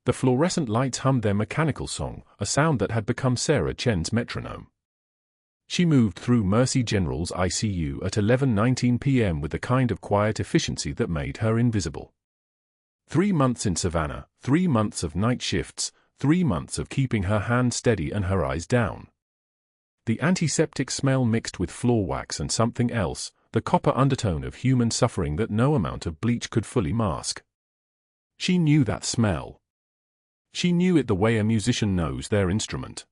The fluorescent lights hummed their mechanical song, a sound that had become Sarah Chen's metronome. She moved through Mercy General's ICU at 11:19 p.m. with the kind of quiet efficiency that made her invisible. 3 months in Savannah, 3 months of night shifts, 3 months of keeping her hands steady and her eyes down. The antiseptic smell mixed with floor wax and something else, the copper undertone of human suffering that no amount of bleach could fully mask. She knew that smell. She knew it the way a musician knows their instrument.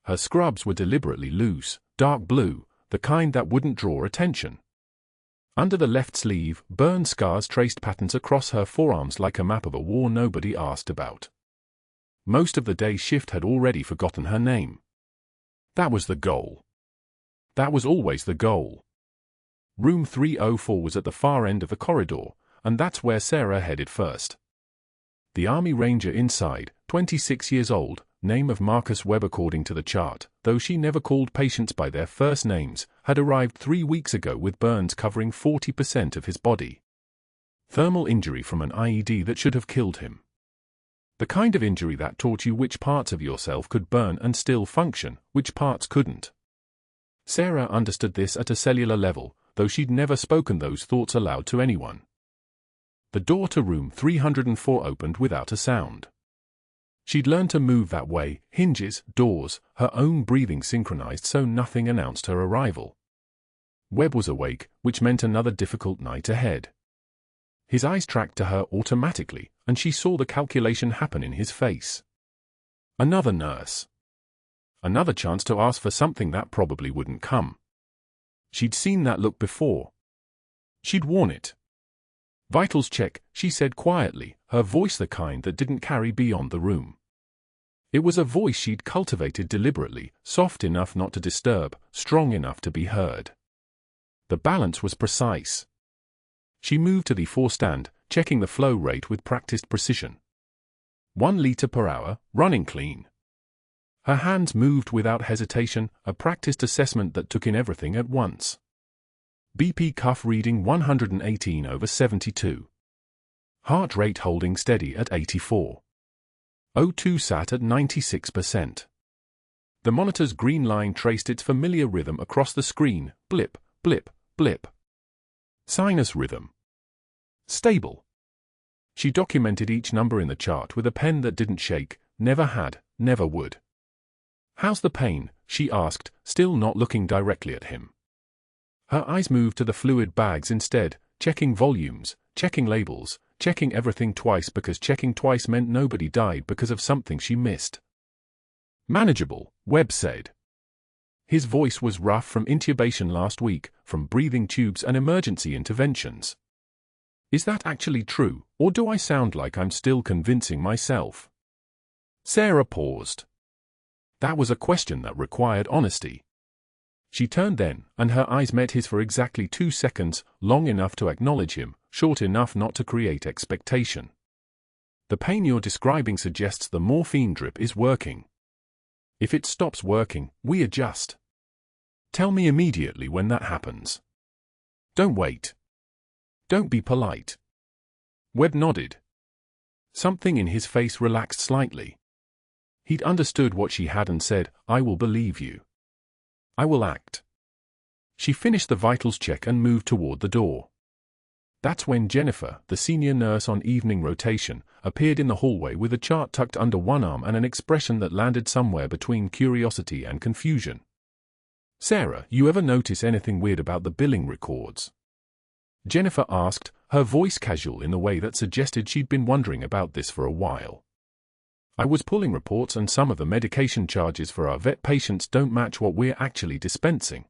Her scrubs were deliberately loose, dark blue, the kind that wouldn't draw attention. Under the left sleeve, burn scars traced patterns across her forearms like a map of a war nobody asked about. Most of the day shift had already forgotten her name. That was the goal. That was always the goal. Room 304 was at the far end of the corridor, and that's where Sarah headed first. The Army Ranger inside, 26 years old, name of Marcus Webb according to the chart, though she never called patients by their first names, had arrived 3 weeks ago with burns covering 40% of his body. Thermal injury from an IED that should have killed him. The kind of injury that taught you which parts of yourself could burn and still function, which parts couldn't. Sarah understood this at a cellular level, though she'd never spoken those thoughts aloud to anyone. The door to room 304 opened without a sound. She'd learned to move that way, hinges, doors, her own breathing synchronized so nothing announced her arrival. Webb was awake, which meant another difficult night ahead. His eyes tracked to her automatically, and she saw the calculation happen in his face. Another nurse. Another chance to ask for something that probably wouldn't come. She'd seen that look before. She'd worn it. Vitals check, she said quietly, her voice the kind that didn't carry beyond the room. It was a voice she'd cultivated deliberately, soft enough not to disturb, strong enough to be heard. The balance was precise. She moved to the 4 stand, checking the flow rate with practiced precision. 1 liter per hour, running clean. Her hands moved without hesitation, a practiced assessment that took in everything at once. BP cuff reading 118/72. Heart rate holding steady at 84. O2 sat at 96%. The monitor's green line traced its familiar rhythm across the screen, blip, blip, blip. Sinus rhythm. Stable. She documented each number in the chart with a pen that didn't shake, never had, never would. "How's the pain?" she asked, still not looking directly at him. Her eyes moved to the fluid bags instead, checking volumes, checking labels, checking everything twice because checking twice meant nobody died because of something she missed. "Manageable," Webb said. His voice was rough from intubation last week, from breathing tubes and emergency interventions. Is that actually true, or do I sound like I'm still convincing myself? Sarah paused. That was a question that required honesty. She turned then, and her eyes met his for exactly 2 seconds, long enough to acknowledge him, short enough not to create expectation. "The pain you're describing suggests the morphine drip is working. If it stops working, we adjust. Tell me immediately when that happens. Don't wait. Don't be polite." Webb nodded. Something in his face relaxed slightly. He'd understood what she hadn't said. "I will believe you. I will act." She finished the vitals check and moved toward the door. That's when Jennifer, the senior nurse on evening rotation, appeared in the hallway with a chart tucked under one arm and an expression that landed somewhere between curiosity and confusion. "Sarah, you ever notice anything weird about the billing records?" Jennifer asked, her voice casual in the way that suggested she'd been wondering about this for a while. "I was pulling reports and some of the medication charges for our vet patients don't match what we're actually dispensing.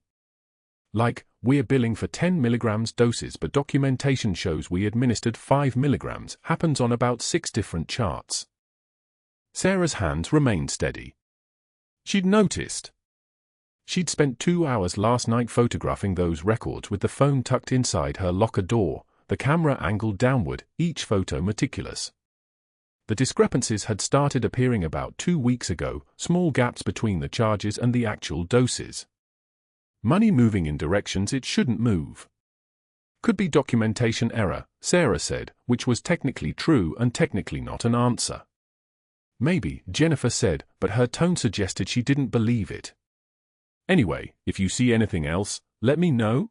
Like, we're billing for 10 milligrams doses but documentation shows we administered 5 milligrams, happens on about 6 different charts." Sarah's hands remained steady. She'd noticed. She'd spent 2 hours last night photographing those records with the phone tucked inside her locker door, the camera angled downward, each photo meticulous. The discrepancies had started appearing about 2 weeks ago, small gaps between the charges and the actual doses. Money moving in directions it shouldn't move. Could be documentation error, Sarah said, which was technically true and technically not an answer. Maybe, Jennifer said, but her tone suggested she didn't believe it. Anyway, if you see anything else, let me know.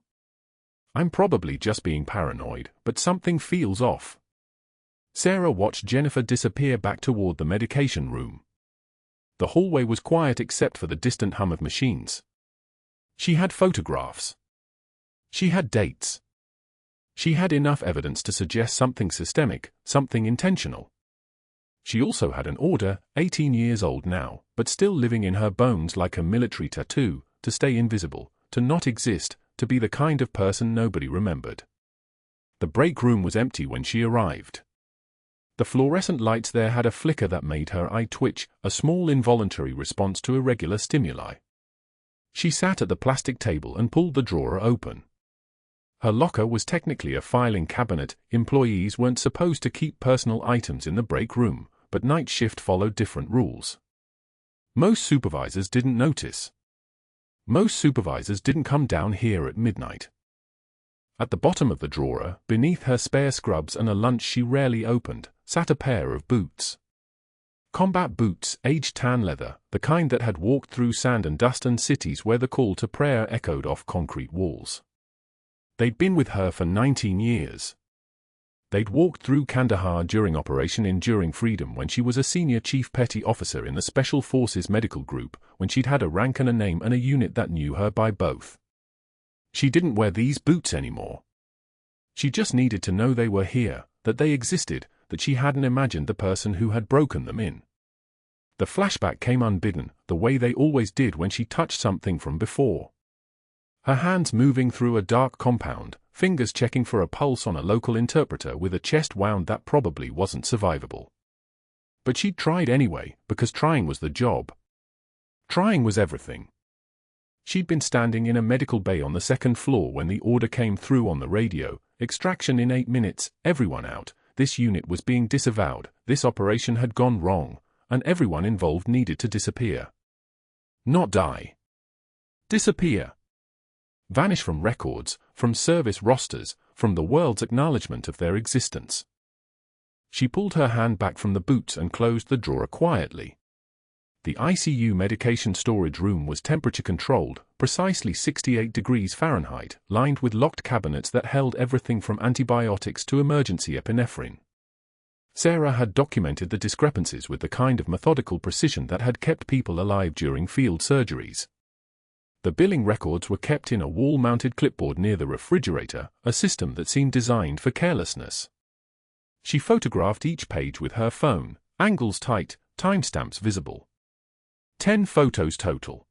I'm probably just being paranoid, but something feels off. Sarah watched Jennifer disappear back toward the medication room. The hallway was quiet except for the distant hum of machines. She had photographs. She had dates. She had enough evidence to suggest something systemic, something intentional. She also had an order, 18 years old now, but still living in her bones like a military tattoo, to stay invisible, to not exist, to be the kind of person nobody remembered. The break room was empty when she arrived. The fluorescent lights there had a flicker that made her eye twitch, a small involuntary response to irregular stimuli. She sat at the plastic table and pulled the drawer open. Her locker was technically a filing cabinet. Employees weren't supposed to keep personal items in the break room, but night shift followed different rules. Most supervisors didn't notice. Most supervisors didn't come down here at midnight. At the bottom of the drawer, beneath her spare scrubs and a lunch she rarely opened, sat a pair of boots. Combat boots, aged tan leather, the kind that had walked through sand and dust and cities where the call to prayer echoed off concrete walls. They'd been with her for 19 years. They'd walked through Kandahar during Operation Enduring Freedom when she was a senior chief petty officer in the Special Forces Medical Group, when she'd had a rank and a name and a unit that knew her by both. She didn't wear these boots anymore. She just needed to know they were here, that they existed, that she hadn't imagined the person who had broken them in. The flashback came unbidden, the way they always did when she touched something from before. Her hands moving through a dark compound, fingers checking for a pulse on a local interpreter with a chest wound that probably wasn't survivable. But she'd tried anyway, because trying was the job. Trying was everything. She'd been standing in a medical bay on the second floor when the order came through on the radio: extraction in 8 minutes, everyone out, this unit was being disavowed, this operation had gone wrong, and everyone involved needed to disappear. Not die. Disappear. Vanish from records, from service rosters, from the world's acknowledgement of their existence. She pulled her hand back from the boots and closed the drawer quietly. The ICU medication storage room was temperature-controlled, precisely 68 degrees Fahrenheit, lined with locked cabinets that held everything from antibiotics to emergency epinephrine. Sarah had documented the discrepancies with the kind of methodical precision that had kept people alive during field surgeries. The billing records were kept in a wall-mounted clipboard near the refrigerator, a system that seemed designed for carelessness. She photographed each page with her phone, angles tight, timestamps visible. 10 photos total.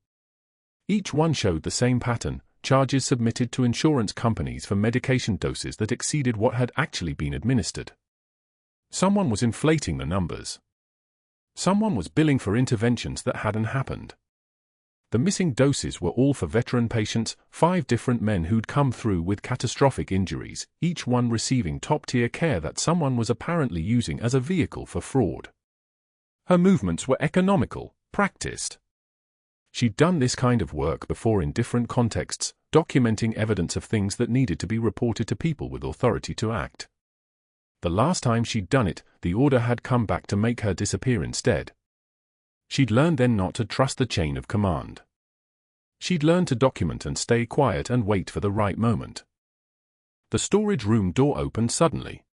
Each one showed the same pattern: charges submitted to insurance companies for medication doses that exceeded what had actually been administered. Someone was inflating the numbers. Someone was billing for interventions that hadn't happened. The missing doses were all for veteran patients, 5 different men who'd come through with catastrophic injuries, each one receiving top-tier care that someone was apparently using as a vehicle for fraud. Her movements were economical, practiced. She'd done this kind of work before in different contexts, documenting evidence of things that needed to be reported to people with authority to act. The last time she'd done it, the order had come back to make her disappear instead. She'd learned then not to trust the chain of command. She'd learned to document and stay quiet and wait for the right moment. The storage room door opened suddenly.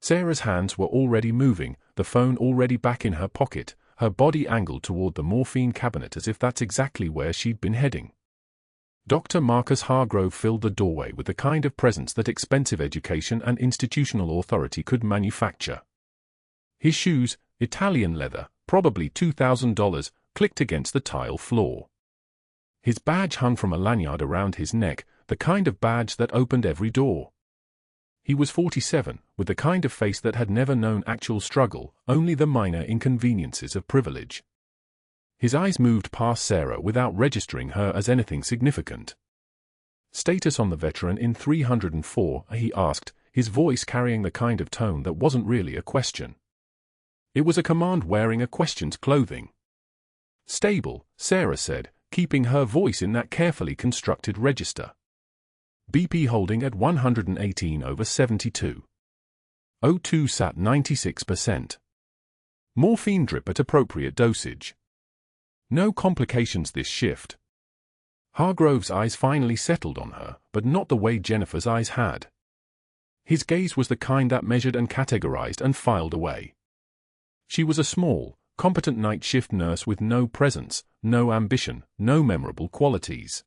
Sarah's hands were already moving, the phone already back in her pocket, her body angled toward the morphine cabinet as if that's exactly where she'd been heading. Dr. Marcus Hargrove filled the doorway with the kind of presence that expensive education and institutional authority could manufacture. His shoes, Italian leather, probably $2,000, clicked against the tile floor. His badge hung from a lanyard around his neck, the kind of badge that opened every door. He was 47, with the kind of face that had never known actual struggle, only the minor inconveniences of privilege. His eyes moved past Sarah without registering her as anything significant. "Status on the veteran in 304, he asked, his voice carrying the kind of tone that wasn't really a question. It was a command wearing a question's clothing. "Stable," Sarah said, keeping her voice in that carefully constructed register. "BP holding at 118/72. O2 sat 96%. Morphine drip at appropriate dosage. No complications this shift. Hargrove's eyes finally settled on her, but not the way Jennifer's eyes had. His gaze was the kind that measured and categorized and filed away. She was a small, competent night shift nurse with no presence, no ambition, no memorable qualities.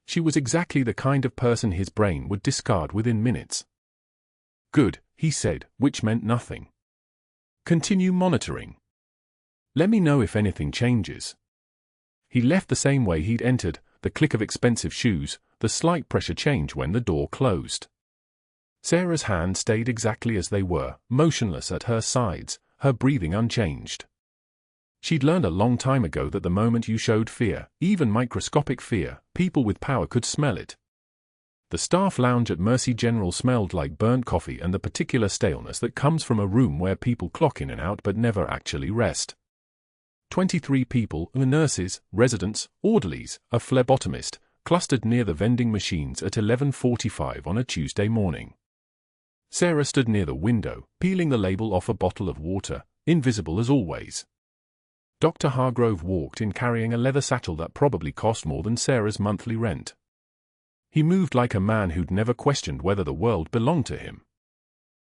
She was exactly the kind of person his brain would discard within minutes. "Good," he said, which meant nothing. "Continue monitoring. Let me know if anything changes." He left the same way he'd entered, the click of expensive shoes, the slight pressure change when the door closed. Sarah's hands stayed exactly as they were, motionless at her sides, her breathing unchanged. She'd learned a long time ago that the moment you showed fear, even microscopic fear, people with power could smell it. The staff lounge at Mercy General smelled like burnt coffee and the particular staleness that comes from a room where people clock in and out but never actually rest. 23 people, nurses, residents, orderlies, a phlebotomist, clustered near the vending machines at 11:45 on a Tuesday morning. Sarah stood near the window, peeling the label off a bottle of water, invisible as always. Dr. Hargrove walked in carrying a leather satchel that probably cost more than Sarah's monthly rent. He moved like a man who'd never questioned whether the world belonged to him.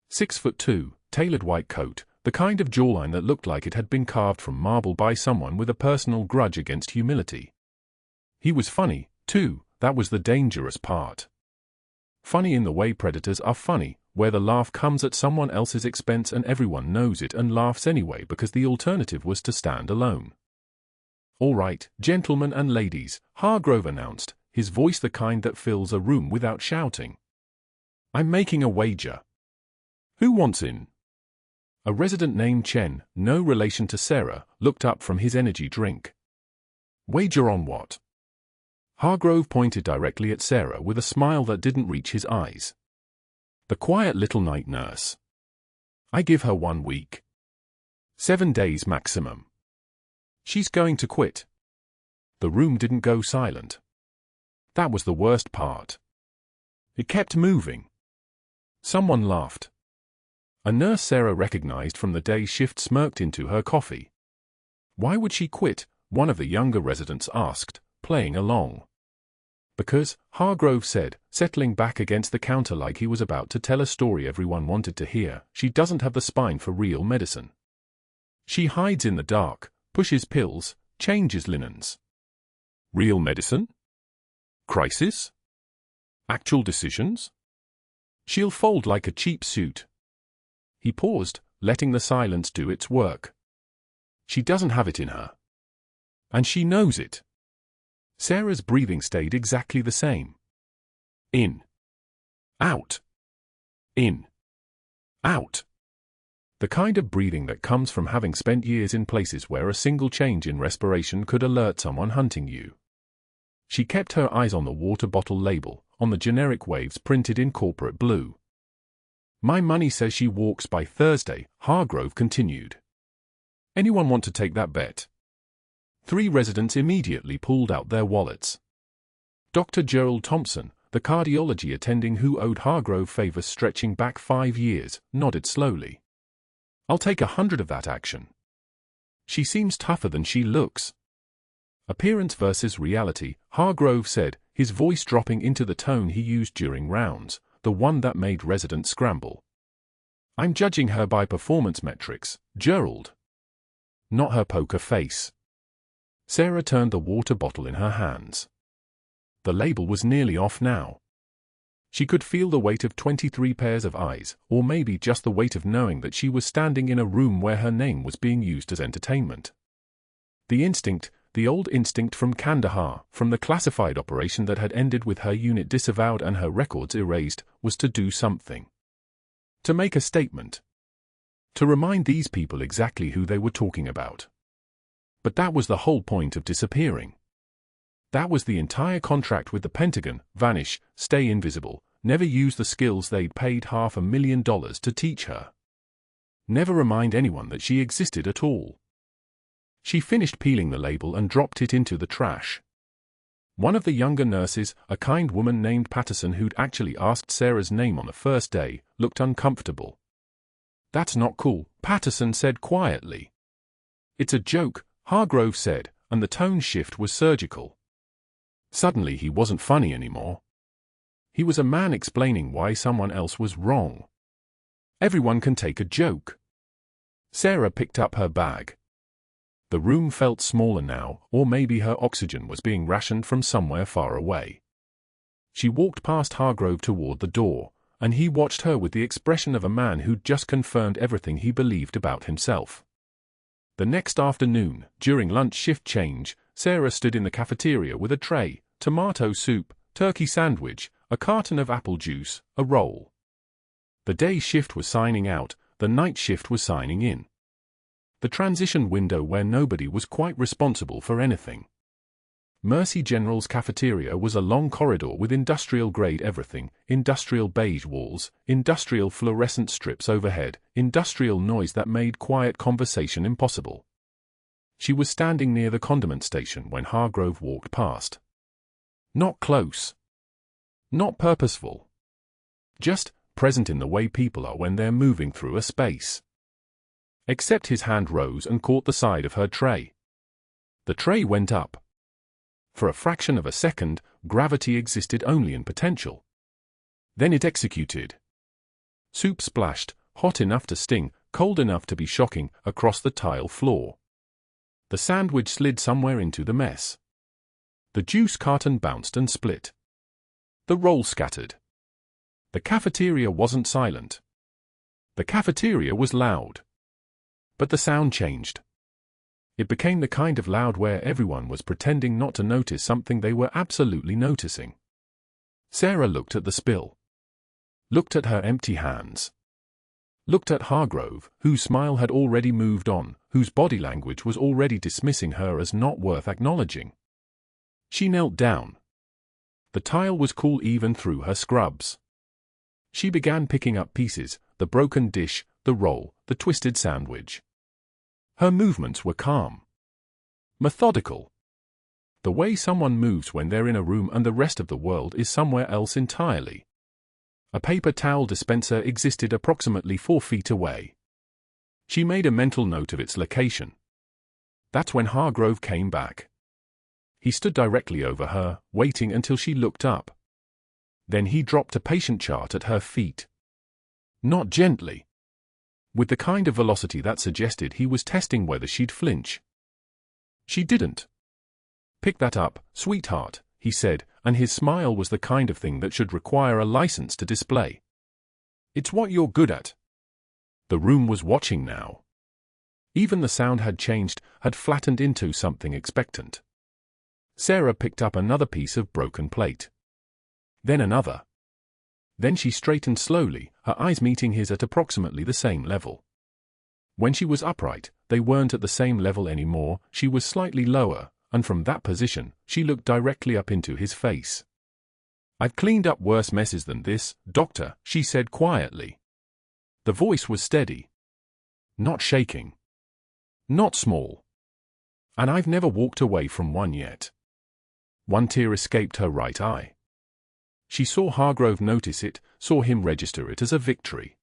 6'2", tailored white coat, the kind of jawline that looked like it had been carved from marble by someone with a personal grudge against humility. He was funny, too, that was the dangerous part. Funny in the way predators are funny, where the laugh comes at someone else's expense and everyone knows it and laughs anyway because the alternative was to stand alone. "All right, gentlemen and ladies," Hargrove announced, his voice the kind that fills a room without shouting. "I'm making a wager. Who wants in?" A resident named Chen, no relation to Sarah, looked up from his energy drink. "Wager on what?" Hargrove pointed directly at Sarah with a smile that didn't reach his eyes. "The quiet little night nurse. I give her 1 week. 7 days maximum. She's going to quit." The room didn't go silent. That was the worst part. It kept moving. Someone laughed. A nurse Sarah recognized from the day shift smirked into her coffee. "Why would she quit?" one of the younger residents asked, playing along. "Because," Hargrove said, settling back against the counter like he was about to tell a story everyone wanted to hear, "she doesn't have the spine for real medicine. She hides in the dark, pushes pills, changes linens." Real medicine? Crisis? Actual decisions? She'll fold like a cheap suit. He paused, letting the silence do its work. "She doesn't have it in her. And she knows it." Sarah's breathing stayed exactly the same. In. Out. In. Out. The kind of breathing that comes from having spent years in places where a single change in respiration could alert someone hunting you. She kept her eyes on the water bottle label, on the generic waves printed in corporate blue. "My money says she walks by Thursday," Hargrove continued. "Anyone want to take that bet?" 3 residents immediately pulled out their wallets. Dr. Gerald Thompson, the cardiology attending who owed Hargrove favors stretching back 5 years, nodded slowly. "I'll take 100 of that action. She seems tougher than she looks." Appearance versus reality, Hargrove said, his voice dropping into the tone he used during rounds, the one that made residents scramble. "I'm judging her by performance metrics, Gerald. Not her poker face." Sarah turned the water bottle in her hands. The label was nearly off now. She could feel the weight of 23 pairs of eyes, or maybe just the weight of knowing that she was standing in a room where her name was being used as entertainment. The instinct, the old instinct from Kandahar, from the classified operation that had ended with her unit disavowed and her records erased, was to do something. To make a statement. To remind these people exactly who they were talking about. But that was the whole point of disappearing. That was the entire contract with the Pentagon: vanish, stay invisible, never use the skills they'd paid $500,000 to teach her. Never remind anyone that she existed at all. She finished peeling the label and dropped it into the trash. One of the younger nurses, a kind woman named Patterson who'd actually asked Sarah's name on the first day, looked uncomfortable. "That's not cool," Patterson said quietly. "It's a joke," Hargrove said, and the tone shift was surgical. Suddenly he wasn't funny anymore. He was a man explaining why someone else was wrong. Everyone can take a joke. Sarah picked up her bag. The room felt smaller now, or maybe her oxygen was being rationed from somewhere far away. She walked past Hargrove toward the door, and he watched her with the expression of a man who'd just confirmed everything he believed about himself. The next afternoon, during lunch shift change, Sarah stood in the cafeteria with a tray, tomato soup, turkey sandwich, a carton of apple juice, a roll. The day shift was signing out, the night shift was signing in. The transition window where nobody was quite responsible for anything. Mercy General's cafeteria was a long corridor with industrial-grade everything, industrial beige walls, industrial fluorescent strips overhead, industrial noise that made quiet conversation impossible. She was standing near the condiment station when Hargrove walked past. Not close. Not purposeful. Just present in the way people are when they're moving through a space. Except his hand rose and caught the side of her tray. The tray went up. For a fraction of a second, gravity existed only in potential. Then it executed. Soup splashed, hot enough to sting, cold enough to be shocking, across the tile floor. The sandwich slid somewhere into the mess. The juice carton bounced and split. The roll scattered. The cafeteria wasn't silent. The cafeteria was loud. But the sound changed. It became the kind of loud where everyone was pretending not to notice something they were absolutely noticing. Sarah looked at the spill. Looked at her empty hands. Looked at Hargrove, whose smile had already moved on, whose body language was already dismissing her as not worth acknowledging. She knelt down. The tile was cool even through her scrubs. She began picking up pieces, the broken dish, the roll, the twisted sandwich. Her movements were calm. Methodical. The way someone moves when they're in a room and the rest of the world is somewhere else entirely. A paper towel dispenser existed approximately 4 feet away. She made a mental note of its location. That's when Hargrove came back. He stood directly over her, waiting until she looked up. Then he dropped a patient chart at her feet. Not gently. With the kind of velocity that suggested he was testing whether she'd flinch. She didn't. "Pick that up, sweetheart," he said, and his smile was the kind of thing that should require a license to display. "It's what you're good at." The room was watching now. Even the sound had changed, had flattened into something expectant. Sarah picked up another piece of broken plate. Then another. Then she straightened slowly, her eyes meeting his at approximately the same level. When she was upright, they weren't at the same level anymore, she was slightly lower, and from that position, she looked directly up into his face. "I've cleaned up worse messes than this, doctor," she said quietly. The voice was steady. Not shaking. Not small. And I've never walked away from one yet. One tear escaped her right eye. She saw Hargrove notice it, saw him register it as a victory.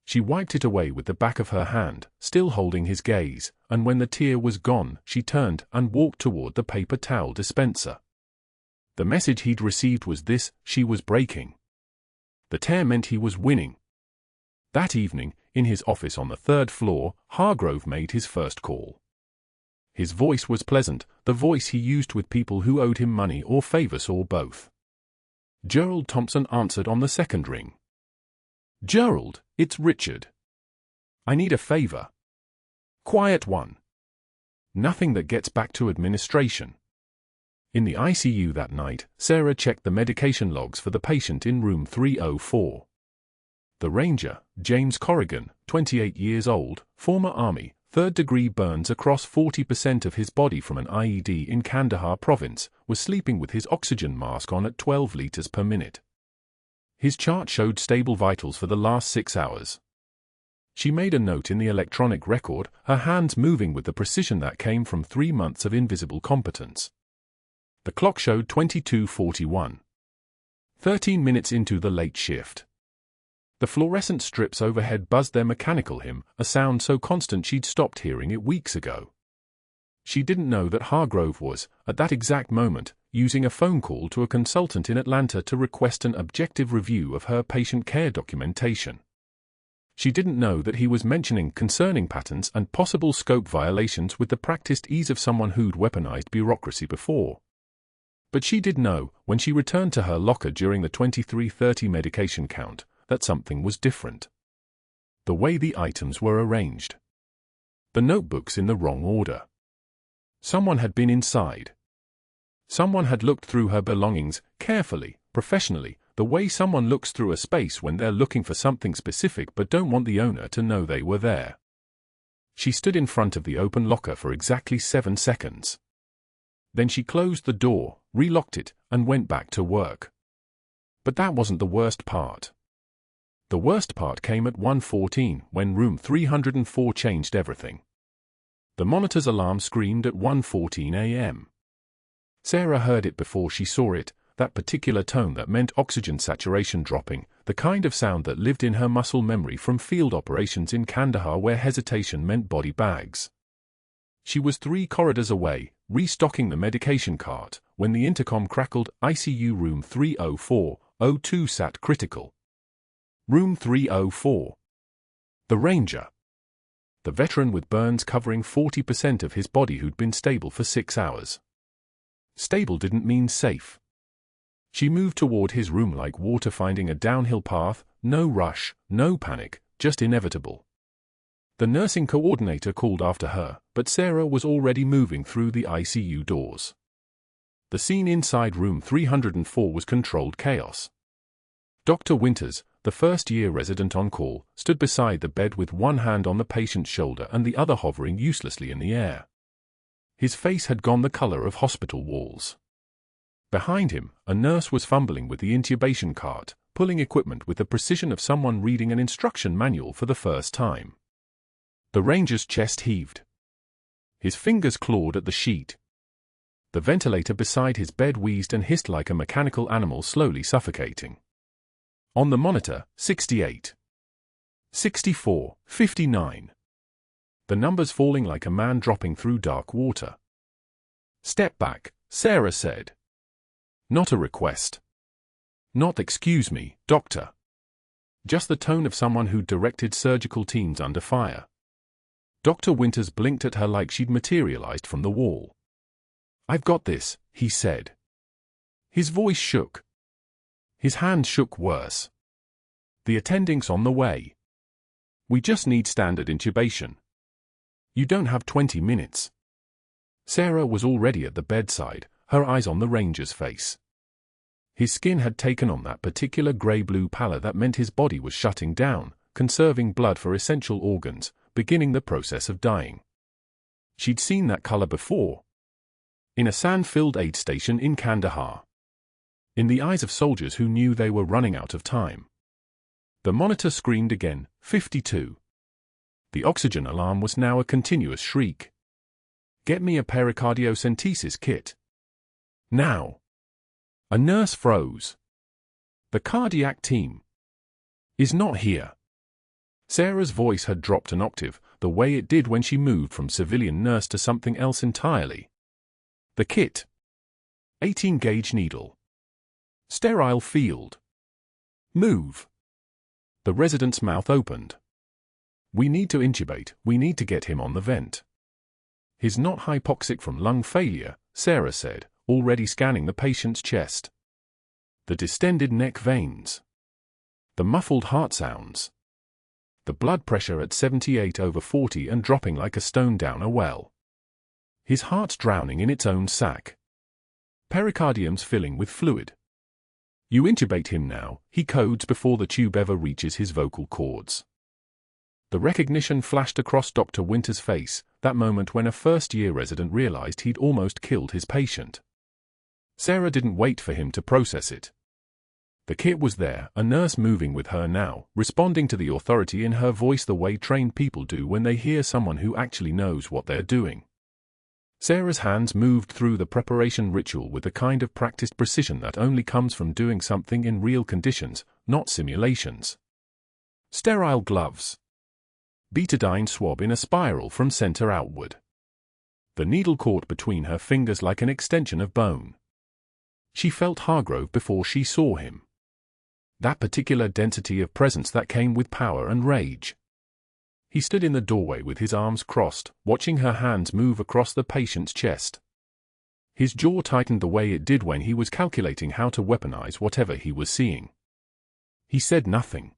She wiped it away with the back of her hand, still holding his gaze, and when the tear was gone, she turned and walked toward the paper towel dispenser. The message he'd received was this: she was breaking. The tear meant he was winning. That evening, in his office on the 3rd floor, Hargrove made his first call. His voice was pleasant, the voice he used with people who owed him money or favors or both. Gerald Thompson answered on the 2nd ring. "Gerald, it's Richard. I need a favor." Quiet one. Nothing that gets back to administration. In the ICU that night, Sarah checked the medication logs for the patient in room 304. The ranger, James Corrigan, 28 years old, former Army, 3rd-degree burns across 40% of his body from an IED in Kandahar province, was sleeping with his oxygen mask on at 12 liters per minute. His chart showed stable vitals for the last 6 hours. She made a note in the electronic record, her hands moving with the precision that came from 3 months of invisible competence. The clock showed 22:41. 13 minutes into the late shift. The fluorescent strips overhead buzzed their mechanical hum, a sound so constant she'd stopped hearing it weeks ago. She didn't know that Hargrove was, at that exact moment, using a phone call to a consultant in Atlanta to request an objective review of her patient care documentation. She didn't know that he was mentioning concerning patterns and possible scope violations with the practiced ease of someone who'd weaponized bureaucracy before. But she did know, when she returned to her locker during the 2330 medication count, that something was different. The way the items were arranged. The notebooks in the wrong order. Someone had been inside. Someone had looked through her belongings, carefully, professionally, the way someone looks through a space when they're looking for something specific but don't want the owner to know they were there. She stood in front of the open locker for exactly 7 seconds. Then she closed the door, relocked it, and went back to work. But that wasn't the worst part. The worst part came at 1:14, when room 304 changed everything. The monitor's alarm screamed at 1:14 a.m. Sarah heard it before she saw it, that particular tone that meant oxygen saturation dropping, the kind of sound that lived in her muscle memory from field operations in Kandahar where hesitation meant body bags. She was 3 corridors away, restocking the medication cart, when the intercom crackled. ICU room 304-02 sat critical. Room 304. The Ranger. The veteran with burns covering 40% of his body who'd been stable for 6 hours. Stable didn't mean safe. She moved toward his room like water finding a downhill path, no rush, no panic, just inevitable. The nursing coordinator called after her, but Sarah was already moving through the ICU doors. The scene inside room 304 was controlled chaos. Dr. Winters, the first-year resident on call, stood beside the bed with one hand on the patient's shoulder and the other hovering uselessly in the air. His face had gone the color of hospital walls. Behind him, a nurse was fumbling with the intubation cart, pulling equipment with the precision of someone reading an instruction manual for the first time. The Ranger's chest heaved. His fingers clawed at the sheet. The ventilator beside his bed wheezed and hissed like a mechanical animal slowly suffocating. On the monitor, 68. 64, 59. The numbers falling like a man dropping through dark water. "Step back," Sarah said. Not a request. Not "excuse me, doctor." Just the tone of someone who'd directed surgical teams under fire. Dr. Winters blinked at her like she'd materialized from the wall. "I've got this," he said. His voice shook. His hand shook worse. "The attending's on the way. We just need standard intubation. You don't have 20 minutes. Sarah was already at the bedside, her eyes on the Ranger's face. His skin had taken on that particular grey-blue pallor that meant his body was shutting down, conserving blood for essential organs, beginning the process of dying. She'd seen that color before. In a sand-filled aid station in Kandahar. In the eyes of soldiers who knew they were running out of time. The monitor screamed again, 52. The oxygen alarm was now a continuous shriek. "Get me a pericardiocentesis kit. Now." A nurse froze. "The cardiac team is not here." Sarah's voice had dropped an octave, the way it did when she moved from civilian nurse to something else entirely. "The kit. 18-gauge needle. Sterile field. Move." The resident's mouth opened. "We need to intubate, we need to get him on the vent." "He's not hypoxic from lung failure," Sarah said, already scanning the patient's chest. The distended neck veins. The muffled heart sounds. The blood pressure at 78/40 and dropping like a stone down a well. His heart's drowning in its own sac. Pericardium's filling with fluid. "You intubate him now," he codes before the tube ever reaches his vocal cords. The recognition flashed across Dr. Winter's face, that moment when a first-year resident realized he'd almost killed his patient. Sarah didn't wait for him to process it. The kit was there, a nurse moving with her now, responding to the authority in her voice the way trained people do when they hear someone who actually knows what they're doing. Sarah's hands moved through the preparation ritual with the kind of practiced precision that only comes from doing something in real conditions, not simulations. Sterile gloves. Betadine swab in a spiral from center outward. The needle caught between her fingers like an extension of bone. She felt Hargrove before she saw him. That particular density of presence that came with power and rage. He stood in the doorway with his arms crossed, watching her hands move across the patient's chest. His jaw tightened the way it did when he was calculating how to weaponize whatever he was seeing. He said nothing.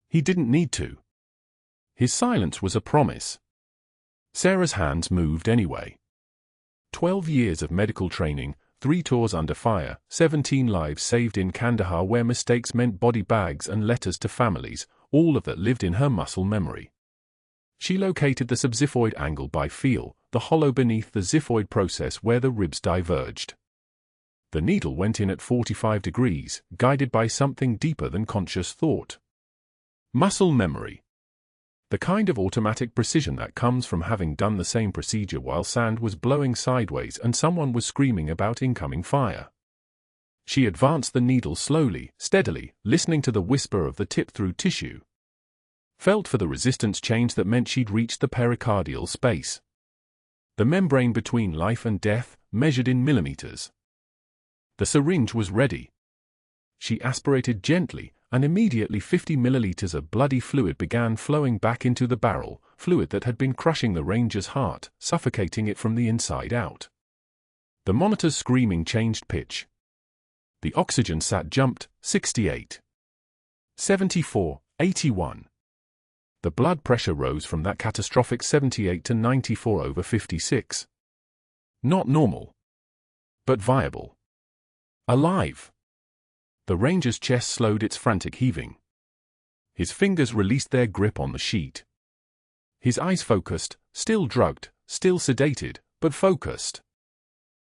He didn't need to. His silence was a promise. Sarah's hands moved anyway. 12 years of medical training, 3 tours under fire, 17 lives saved in Kandahar where mistakes meant body bags and letters to families, all of that lived in her muscle memory. She located the subxiphoid angle by feel, the hollow beneath the xiphoid process where the ribs diverged. The needle went in at 45 degrees, guided by something deeper than conscious thought. Muscle memory. The kind of automatic precision that comes from having done the same procedure while sand was blowing sideways and someone was screaming about incoming fire. She advanced the needle slowly, steadily, listening to the whisper of the tip through tissue. Felt for the resistance change that meant she'd reached the pericardial space. The membrane between life and death, measured in millimeters. The syringe was ready. She aspirated gently, and immediately 50 milliliters of bloody fluid began flowing back into the barrel, fluid that had been crushing the ranger's heart, suffocating it from the inside out. The monitor's screaming changed pitch. The oxygen sat jumped, 68. 74, 81. The blood pressure rose from that catastrophic 78 to 94/56. Not normal. But viable. Alive. The ranger's chest slowed its frantic heaving. His fingers released their grip on the sheet. His eyes focused, still drugged, still sedated, but focused.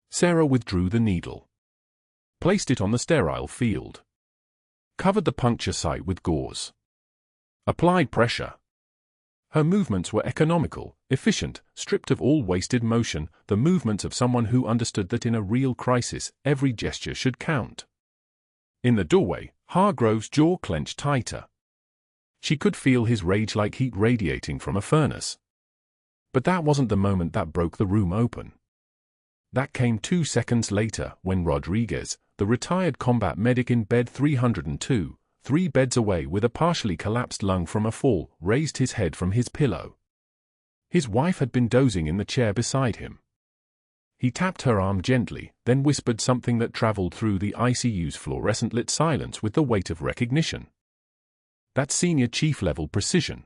Sarah withdrew the needle. Placed it on the sterile field. Covered the puncture site with gauze. Applied pressure. Her movements were economical, efficient, stripped of all wasted motion, the movements of someone who understood that in a real crisis, every gesture should count. In the doorway, Hargrove's jaw clenched tighter. She could feel his rage like heat radiating from a furnace. But that wasn't the moment that broke the room open. That came 2 seconds later, when Rodriguez, the retired combat medic in bed 302, 3 beds away with a partially collapsed lung from a fall, raised his head from his pillow. His wife had been dozing in the chair beside him. He tapped her arm gently, then whispered something that traveled through the ICU's fluorescent-lit silence with the weight of recognition. That senior chief-level precision.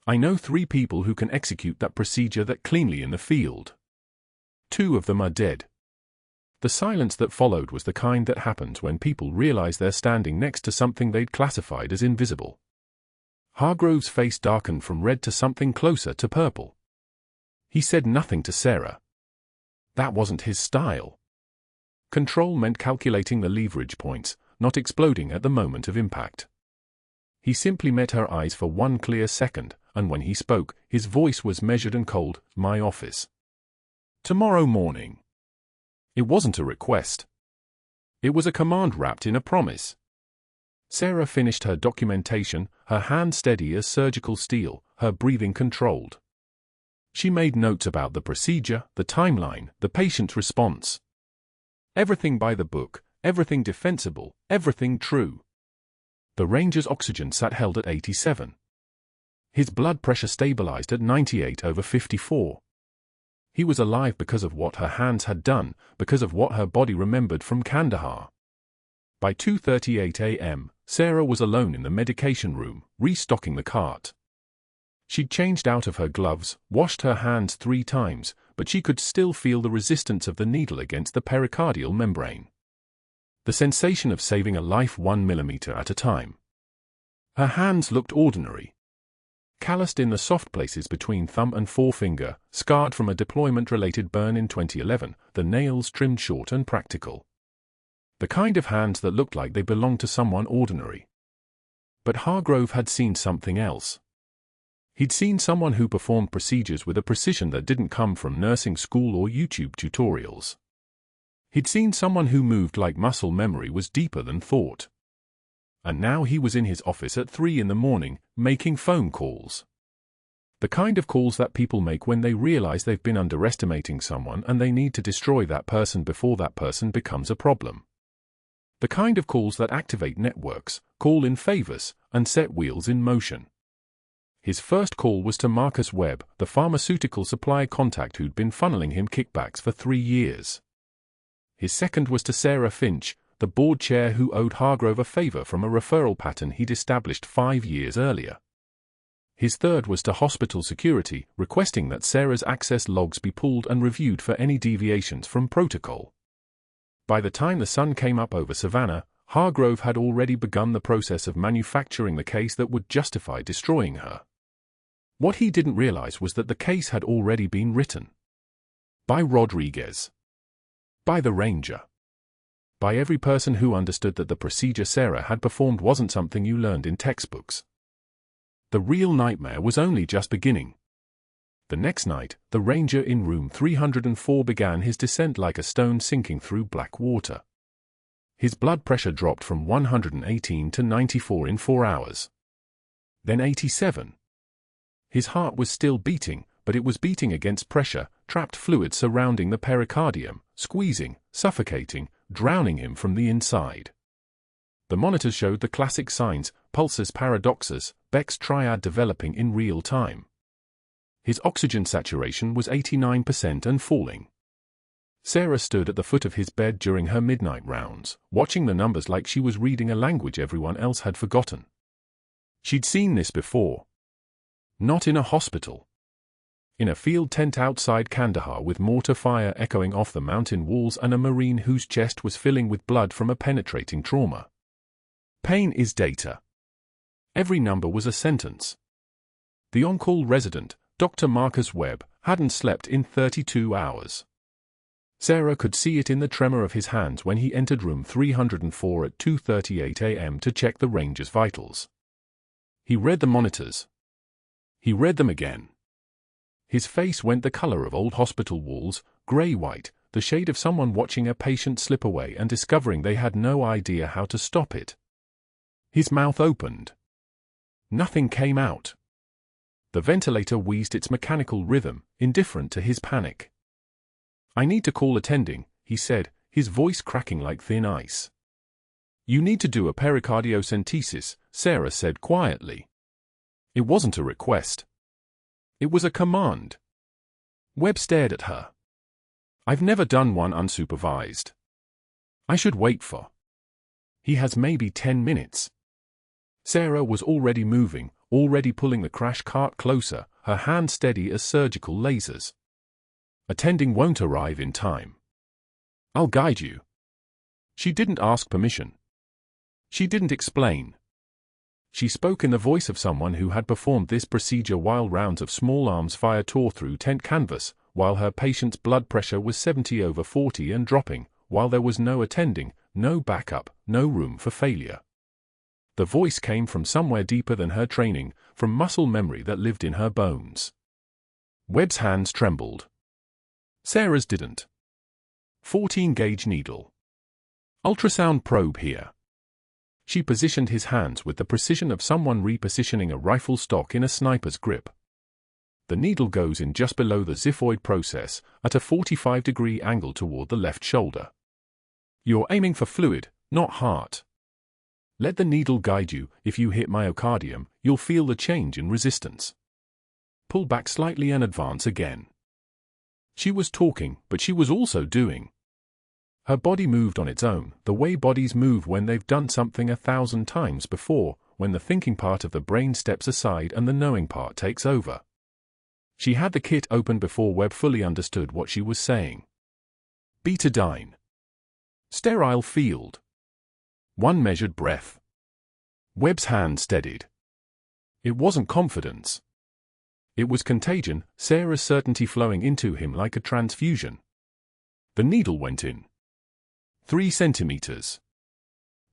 I know 3 people who can execute that procedure that cleanly in the field. 2 of them are dead. The silence that followed was the kind that happens when people realize they're standing next to something they'd classified as invisible. Hargrove's face darkened from red to something closer to purple. He said nothing to Sarah. That wasn't his style. Control meant calculating the leverage points, not exploding at the moment of impact. He simply met her eyes for 1 clear second, and when he spoke, his voice was measured and cold. My office. Tomorrow morning. It wasn't a request. It was a command wrapped in a promise. Sarah finished her documentation, her hand steady as surgical steel, her breathing controlled. She made notes about the procedure, the timeline, the patient's response. Everything by the book, everything defensible, everything true. The ranger's oxygen sat held at 87. His blood pressure stabilized at 98/54. He was alive because of what her hands had done, because of what her body remembered from Kandahar. By 2:38 a.m., Sarah was alone in the medication room, restocking the cart. She'd changed out of her gloves, washed her hands 3 times, but she could still feel the resistance of the needle against the pericardial membrane. The sensation of saving a life 1 millimeter at a time. Her hands looked ordinary. Calloused in the soft places between thumb and forefinger, scarred from a deployment-related burn in 2011, the nails trimmed short and practical. The kind of hands that looked like they belonged to someone ordinary. But Hargrove had seen something else. He'd seen someone who performed procedures with a precision that didn't come from nursing school or YouTube tutorials. He'd seen someone who moved like muscle memory was deeper than thought. and now he was in his office at 3 in the morning, making phone calls. The kind of calls that people make when they realize they've been underestimating someone and they need to destroy that person before that person becomes a problem. The kind of calls that activate networks, call in favors, and set wheels in motion. His first call was to Marcus Webb, the pharmaceutical supply contact who'd been funneling him kickbacks for 3 years. His second was to Sarah Finch, the board chair who owed Hargrove a favor from a referral pattern he'd established 5 years earlier. His third was to hospital security, requesting that Sarah's access logs be pulled and reviewed for any deviations from protocol. By the time the sun came up over Savannah, Hargrove had already begun the process of manufacturing the case that would justify destroying her. What he didn't realize was that the case had already been written. By Rodriguez. By the Ranger. By every person who understood that the procedure Sarah had performed wasn't something you learned in textbooks. The real nightmare was only just beginning. The next night, the Ranger in room 304 began his descent like a stone sinking through black water. His blood pressure dropped from 118 to 94 in 4 hours. Then 87. His heart was still beating, but it was beating against pressure, trapped fluid surrounding the pericardium, squeezing, suffocating, drowning him from the inside. The monitors showed the classic signs, pulses, paradoxes, Beck's triad developing in real time. His oxygen saturation was 89% and falling. Sarah stood at the foot of his bed during her midnight rounds, watching the numbers like she was reading a language everyone else had forgotten. She'd seen this before. Not in a hospital. In a field tent outside Kandahar with mortar fire echoing off the mountain walls and a Marine whose chest was filling with blood from a penetrating trauma. Pain is data. Every number was a sentence. The on-call resident, Dr. Marcus Webb, hadn't slept in 32 hours. Sarah could see it in the tremor of his hands when he entered room 304 at 2:38 a.m. to check the Ranger's vitals. He read the monitors. He read them again. His face went the color of old hospital walls, gray-white, the shade of someone watching a patient slip away and discovering they had no idea how to stop it. His mouth opened. Nothing came out. The ventilator wheezed its mechanical rhythm, indifferent to his panic. "I need to call attending," he said, his voice cracking like thin ice. "You need to do a pericardiocentesis," Sarah said quietly. It wasn't a request. It was a command. Webb stared at her. "I've never done one unsupervised. I should wait for." "He has maybe 10 minutes. Sarah was already moving, already pulling the crash cart closer, her hand steady as surgical lasers. "Attending won't arrive in time. I'll guide you." She didn't ask permission. She didn't explain. She spoke in the voice of someone who had performed this procedure while rounds of small arms fire tore through tent canvas, while her patient's blood pressure was 70/40 and dropping, while there was no attending, no backup, no room for failure. The voice came from somewhere deeper than her training, from muscle memory that lived in her bones. Webb's hands trembled. Sarah's didn't. 14-gauge needle. Ultrasound probe here. She positioned his hands with the precision of someone repositioning a rifle stock in a sniper's grip. The needle goes in just below the xiphoid process, at a 45-degree angle toward the left shoulder. You're aiming for fluid, not heart. Let the needle guide you. If you hit myocardium, you'll feel the change in resistance. Pull back slightly and advance again. She was talking, but she was also doing. Her body moved on its own, the way bodies move when they've done something 1,000 times before, when the thinking part of the brain steps aside and the knowing part takes over. She had the kit open before Webb fully understood what she was saying. Betadine. Sterile field. One measured breath. Webb's hand steadied. It wasn't confidence. It was contagion, Sarah's certainty flowing into him like a transfusion. The needle went in. 3 centimeters.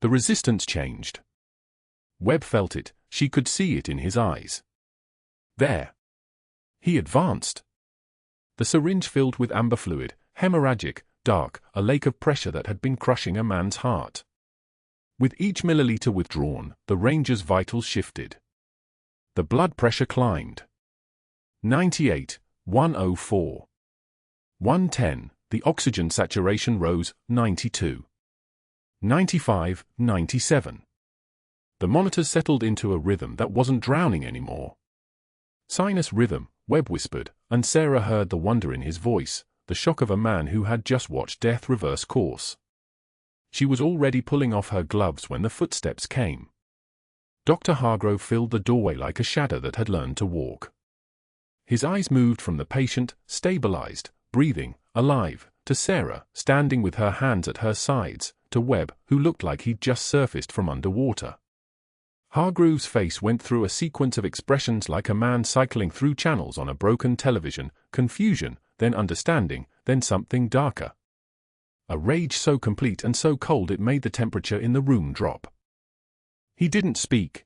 The resistance changed. Webb felt it, she could see it in his eyes. There. He advanced. The syringe filled with amber fluid, hemorrhagic, dark, a lake of pressure that had been crushing a man's heart. With each milliliter withdrawn, the ranger's vitals shifted. The blood pressure climbed. 98, 104. 110, the oxygen saturation rose, 92. 95, 97. The monitors settled into a rhythm that wasn't drowning anymore. Sinus rhythm, Webb whispered, and Sarah heard the wonder in his voice, the shock of a man who had just watched death reverse course. She was already pulling off her gloves when the footsteps came. Dr. Hargrove filled the doorway like a shadow that had learned to walk. His eyes moved from the patient, stabilized, breathing, alive, to Sarah, standing with her hands at her sides, to Webb, who looked like he'd just surfaced from underwater. Hargrove's face went through a sequence of expressions like a man cycling through channels on a broken television, confusion, then understanding, then something darker. A rage so complete and so cold it made the temperature in the room drop. He didn't speak.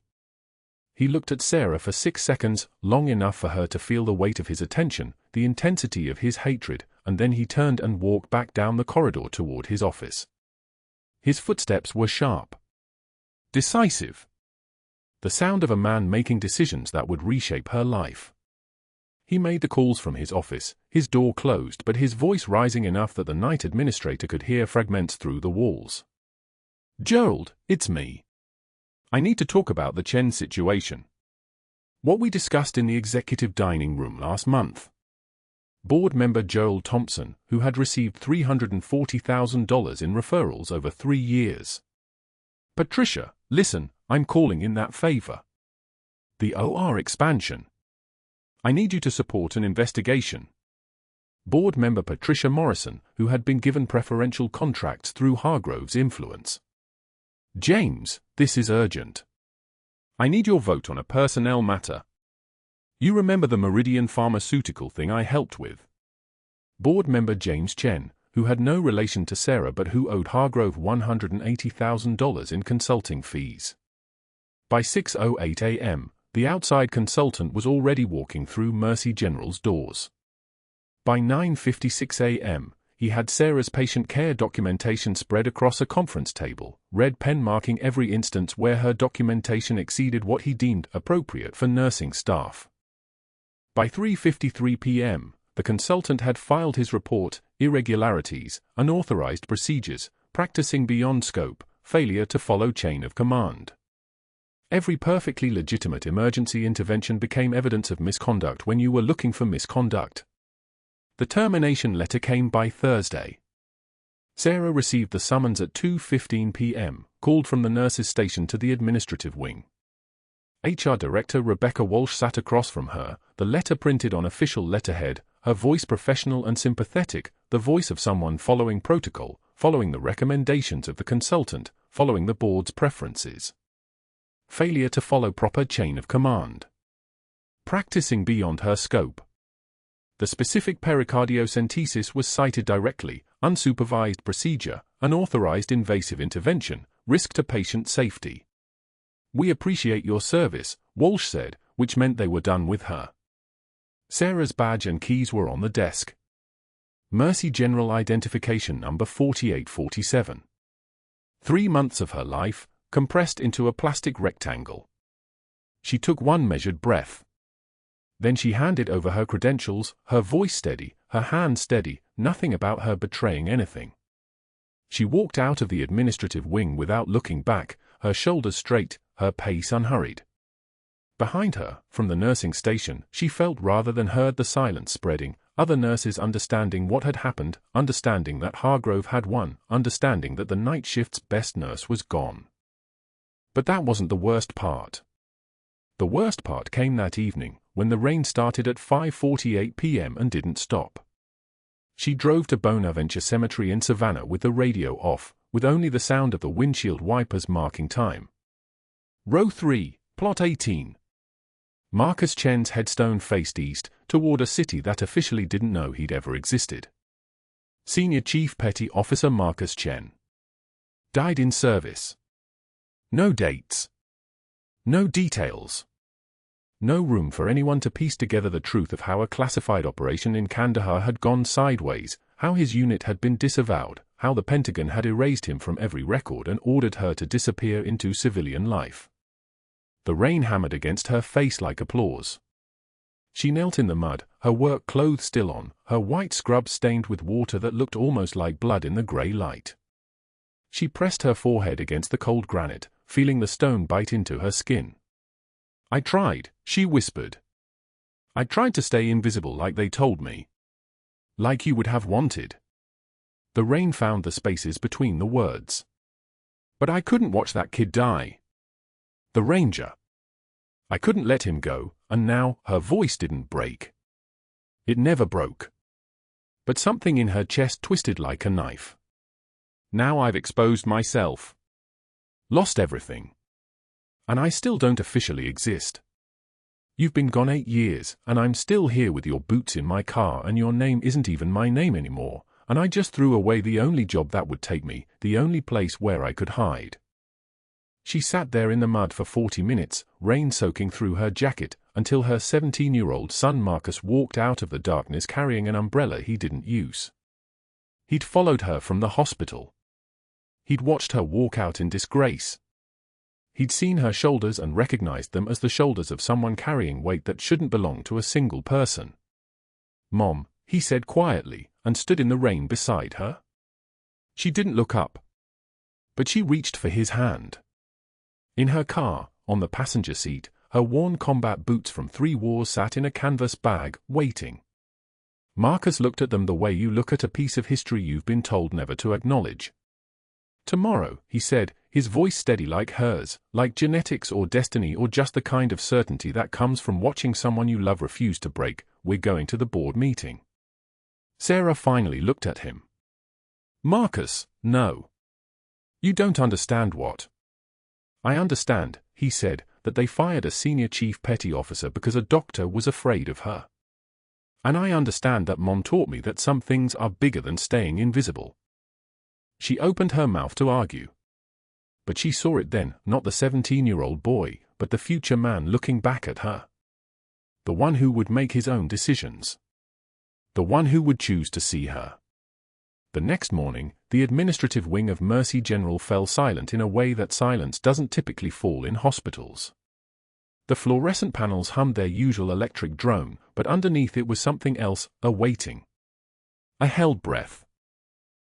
He looked at Sarah for 6 seconds, long enough for her to feel the weight of his attention, the intensity of his hatred, and then he turned and walked back down the corridor toward his office. His footsteps were sharp. Decisive. The sound of a man making decisions that would reshape her life. He made the calls from his office, his door closed but his voice rising enough that the night administrator could hear fragments through the walls. "Gerald, it's me. I need to talk about the Chen situation. What we discussed in the executive dining room last month." Board member Gerald Thompson, who had received $340,000 in referrals over 3 years. "Patricia, listen, I'm calling in that favor. The OR expansion. I need you to support an investigation." Board member Patricia Morrison, who had been given preferential contracts through Hargrove's influence. "James, this is urgent. I need your vote on a personnel matter. You remember the Meridian Pharmaceutical thing I helped with?" Board member James Chen, who had no relation to Sarah but who owed Hargrove $180,000 in consulting fees. By 6:08 a.m., the outside consultant was already walking through Mercy General's doors. By 9:56 a.m., he had Sarah's patient care documentation spread across a conference table, red pen marking every instance where her documentation exceeded what he deemed appropriate for nursing staff. By 3:53 p.m., the consultant had filed his report, irregularities, unauthorized procedures, practicing beyond scope, failure to follow chain of command. Every perfectly legitimate emergency intervention became evidence of misconduct when you were looking for misconduct. The termination letter came by Thursday. Sarah received the summons at 2:15 p.m., called from the nurses' station to the administrative wing. HR Director Rebecca Walsh sat across from her, the letter printed on official letterhead, her voice professional and sympathetic, the voice of someone following protocol, following the recommendations of the consultant, following the board's preferences. Failure to follow proper chain of command. Practicing beyond her scope. The specific pericardiocentesis was cited directly, unsupervised procedure, unauthorized invasive intervention, risk to patient safety. "We appreciate your service," Walsh said, which meant they were done with her. Sarah's badge and keys were on the desk. Mercy General Identification Number 4847. 3 months of her life, compressed into a plastic rectangle. She took one measured breath. Then she handed over her credentials, her voice steady, her hand steady, nothing about her betraying anything. She walked out of the administrative wing without looking back, her shoulders straight, her pace unhurried. Behind her, from the nursing station, she felt rather than heard the silence spreading, other nurses understanding what had happened, understanding that Hargrove had won, understanding that the night shift's best nurse was gone. But that wasn't the worst part. The worst part came that evening, when the rain started at 5:48 p.m. and didn't stop. She drove to Bonaventure Cemetery in Savannah with the radio off, with only the sound of the windshield wipers marking time. Row 3, Plot 18. Marcus Chen's headstone faced east, toward a city that officially didn't know he'd ever existed. Senior Chief Petty Officer Marcus Chen. Died in service. No dates. No details. No room for anyone to piece together the truth of how a classified operation in Kandahar had gone sideways, how his unit had been disavowed, how the Pentagon had erased him from every record and ordered her to disappear into civilian life. The rain hammered against her face like applause. She knelt in the mud, her work clothes still on, her white scrub stained with water that looked almost like blood in the grey light. She pressed her forehead against the cold granite, feeling the stone bite into her skin. "I tried," she whispered. "I tried to stay invisible like they told me. Like you would have wanted." The rain found the spaces between the words. "But I couldn't watch that kid die. The ranger. I couldn't let him go," and now her voice didn't break. It never broke. But something in her chest twisted like a knife. "Now I've exposed myself. Lost everything. And I still don't officially exist. You've been gone 8 years, and I'm still here with your boots in my car, and your name isn't even my name anymore, and I just threw away the only job that would take me, the only place where I could hide." She sat there in the mud for 40 minutes, rain soaking through her jacket, until her 17-year-old son Marcus walked out of the darkness carrying an umbrella he didn't use. He'd followed her from the hospital. He'd watched her walk out in disgrace. He'd seen her shoulders and recognized them as the shoulders of someone carrying weight that shouldn't belong to a single person. "Mom," he said quietly, and stood in the rain beside her. She didn't look up. But she reached for his hand. In her car, on the passenger seat, her worn combat boots from 3 wars sat in a canvas bag, waiting. Marcus looked at them the way you look at a piece of history you've been told never to acknowledge. "Tomorrow," he said, his voice steady like hers, like genetics or destiny or just the kind of certainty that comes from watching someone you love refuse to break, "we're going to the board meeting." Sarah finally looked at him. "Marcus, no. You don't understand what." "I understand," he said, "that they fired a senior chief petty officer because a doctor was afraid of her. And I understand that Mom taught me that some things are bigger than staying invisible." She opened her mouth to argue. But she saw it then, not the 17-year-old boy, but the future man looking back at her. The one who would make his own decisions. The one who would choose to see her. The next morning, the administrative wing of Mercy General fell silent in a way that silence doesn't typically fall in hospitals. The fluorescent panels hummed their usual electric drone, but underneath it was something else, a waiting. I held breath.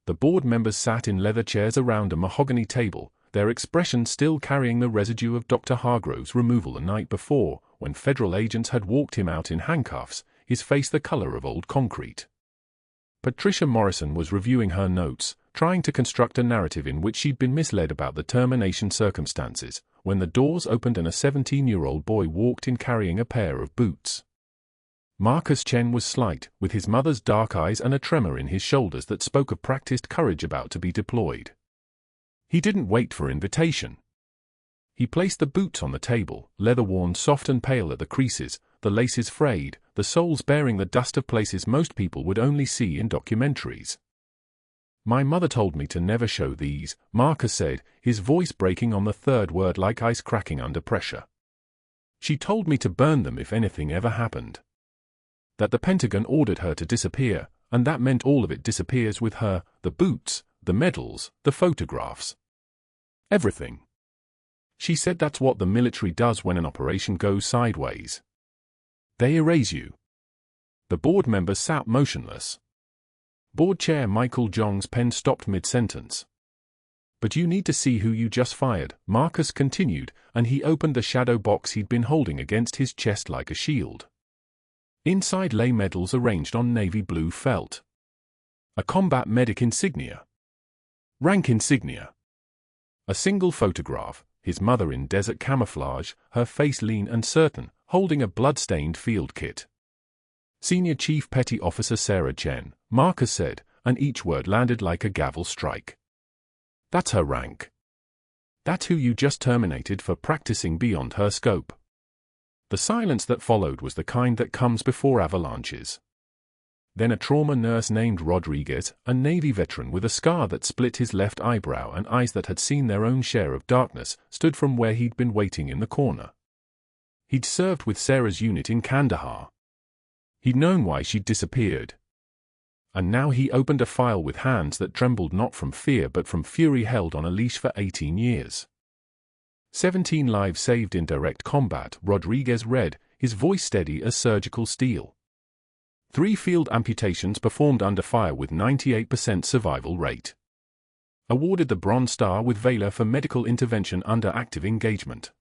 The board members sat in leather chairs around a mahogany table, their expressions still carrying the residue of Dr. Hargrove's removal the night before, when federal agents had walked him out in handcuffs, his face the color of old concrete. Patricia Morrison was reviewing her notes, trying to construct a narrative in which she'd been misled about the termination circumstances, when the doors opened and a 17-year-old boy walked in carrying a pair of boots. Marcus Chen was slight, with his mother's dark eyes and a tremor in his shoulders that spoke of practiced courage about to be deployed. He didn't wait for invitation. He placed the boots on the table, leather worn soft and pale at the creases, the laces frayed, the soles bearing the dust of places most people would only see in documentaries. "My mother told me to never show these," Marcus said, his voice breaking on the third word like ice cracking under pressure. "She told me to burn them if anything ever happened. That the Pentagon ordered her to disappear, and that meant all of it disappears with her, the boots, the medals, the photographs. Everything. She said that's what the military does when an operation goes sideways. They erase you." The board members sat motionless. Board Chair Michael Jong's pen stopped mid-sentence. "But you need to see who you just fired," Marcus continued, and he opened the shadow box he'd been holding against his chest like a shield. Inside lay medals arranged on navy blue felt. A combat medic insignia. Rank insignia. A single photograph, his mother in desert camouflage, her face lean and certain, holding a blood-stained field kit. "Senior Chief Petty Officer Sarah Chen," Marcus said, and each word landed like a gavel strike. "That's her rank. That's who you just terminated for practicing beyond her scope." The silence that followed was the kind that comes before avalanches. Then a trauma nurse named Rodriguez, a Navy veteran with a scar that split his left eyebrow and eyes that had seen their own share of darkness, stood from where he'd been waiting in the corner. He'd served with Sarah's unit in Kandahar. He'd known why she'd disappeared. And now he opened a file with hands that trembled not from fear but from fury, held on a leash for 18 years. 17 lives saved in direct combat, Rodriguez read, his voice steady as surgical steel. 3 field amputations performed under fire with 98% survival rate. Awarded the Bronze Star with Valor for medical intervention under active engagement.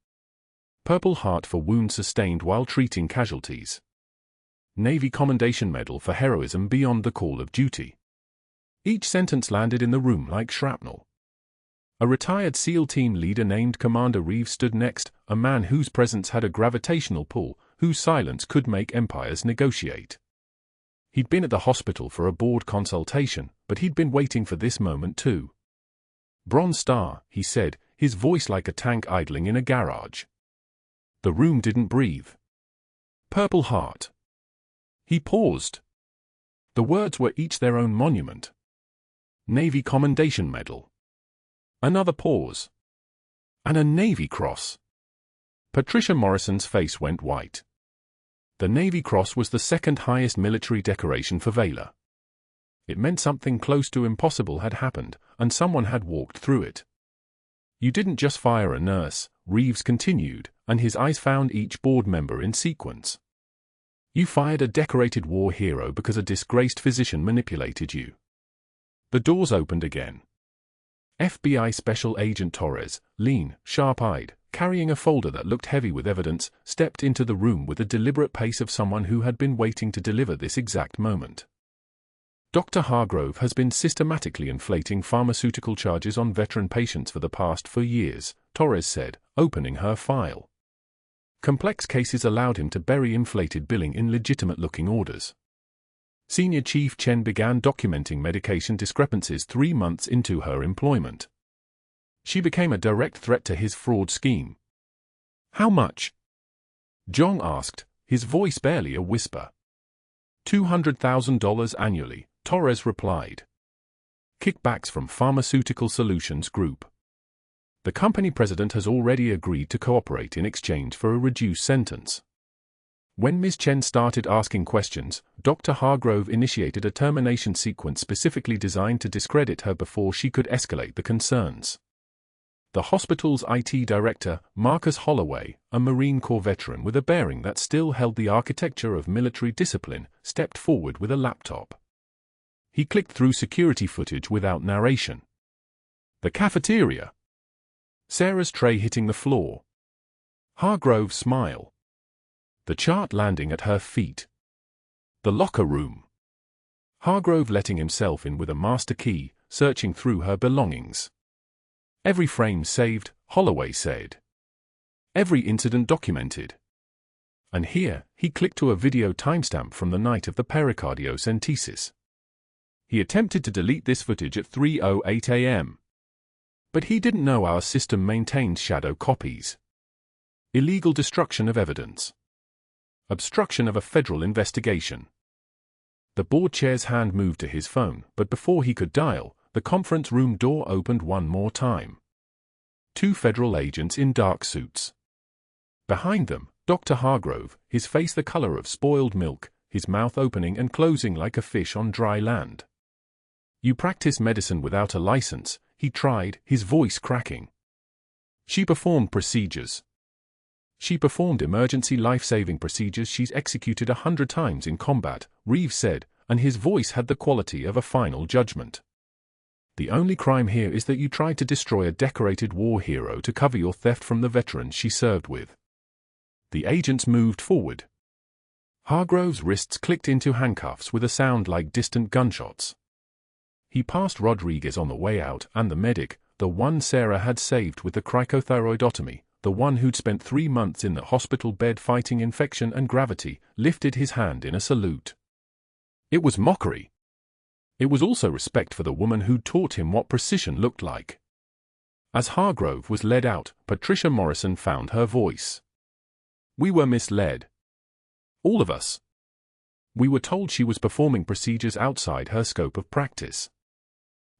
Purple Heart for wounds sustained while treating casualties. Navy Commendation Medal for heroism beyond the call of duty. Each sentence landed in the room like shrapnel. A retired SEAL team leader named Commander Reeves stood next, a man whose presence had a gravitational pull, whose silence could make empires negotiate. He'd been at the hospital for a board consultation, but he'd been waiting for this moment too. Bronze Star, he said, his voice like a tank idling in a garage. The room didn't breathe. Purple Heart. He paused. The words were each their own monument. Navy Commendation Medal. Another pause. And a Navy Cross. Patricia Morrison's face went white. The Navy Cross was the second highest military decoration for Valor. It meant something close to impossible had happened, and someone had walked through it. You didn't just fire a nurse, Reeves continued, and his eyes found each board member in sequence. You fired a decorated war hero because a disgraced physician manipulated you. The doors opened again. FBI Special Agent Torres, lean, sharp-eyed, carrying a folder that looked heavy with evidence, stepped into the room with the deliberate pace of someone who had been waiting to deliver this exact moment. Dr. Hargrove has been systematically inflating pharmaceutical charges on veteran patients for the past 4 years, Torres said, opening her file. Complex cases allowed him to bury inflated billing in legitimate-looking orders. Senior Chief Chen began documenting medication discrepancies 3 months into her employment. She became a direct threat to his fraud scheme. How much? Zhong asked, his voice barely a whisper. $200,000 annually, Torres replied. Kickbacks from Pharmaceutical Solutions Group. The company president has already agreed to cooperate in exchange for a reduced sentence. When Ms. Chen started asking questions, Dr. Hargrove initiated a termination sequence specifically designed to discredit her before she could escalate the concerns. The hospital's IT director, Marcus Holloway, a Marine Corps veteran with a bearing that still held the architecture of military discipline, stepped forward with a laptop. He clicked through security footage without narration. The cafeteria. Sarah's tray hitting the floor. Hargrove's smile. The chart landing at her feet. The locker room. Hargrove letting himself in with a master key, searching through her belongings. Every frame saved, Holloway said. Every incident documented. And here, he clicked to a video timestamp from the night of the pericardiocentesis. He attempted to delete this footage at 3:08 a.m. But he didn't know our system maintained shadow copies. Illegal destruction of evidence. Obstruction of a federal investigation. The board chair's hand moved to his phone, but before he could dial, the conference room door opened one more time. 2 federal agents in dark suits. Behind them, Dr. Hargrove, his face the color of spoiled milk, his mouth opening and closing like a fish on dry land. You practice medicine without a license, he tried, his voice cracking. She performed procedures. She performed emergency life-saving procedures she's executed 100 times in combat, Reeves said, and his voice had the quality of a final judgment. The only crime here is that you tried to destroy a decorated war hero to cover your theft from the veterans she served with. The agents moved forward. Hargrove's wrists clicked into handcuffs with a sound like distant gunshots. He passed Rodriguez on the way out, and the medic, the one Sarah had saved with the cricothyroidotomy, the one who'd spent 3 months in the hospital bed fighting infection and gravity, lifted his hand in a salute. It was mockery. It was also respect for the woman who'd taught him what precision looked like. As Hargrove was led out, Patricia Morrison found her voice. We were misled. All of us. We were told she was performing procedures outside her scope of practice.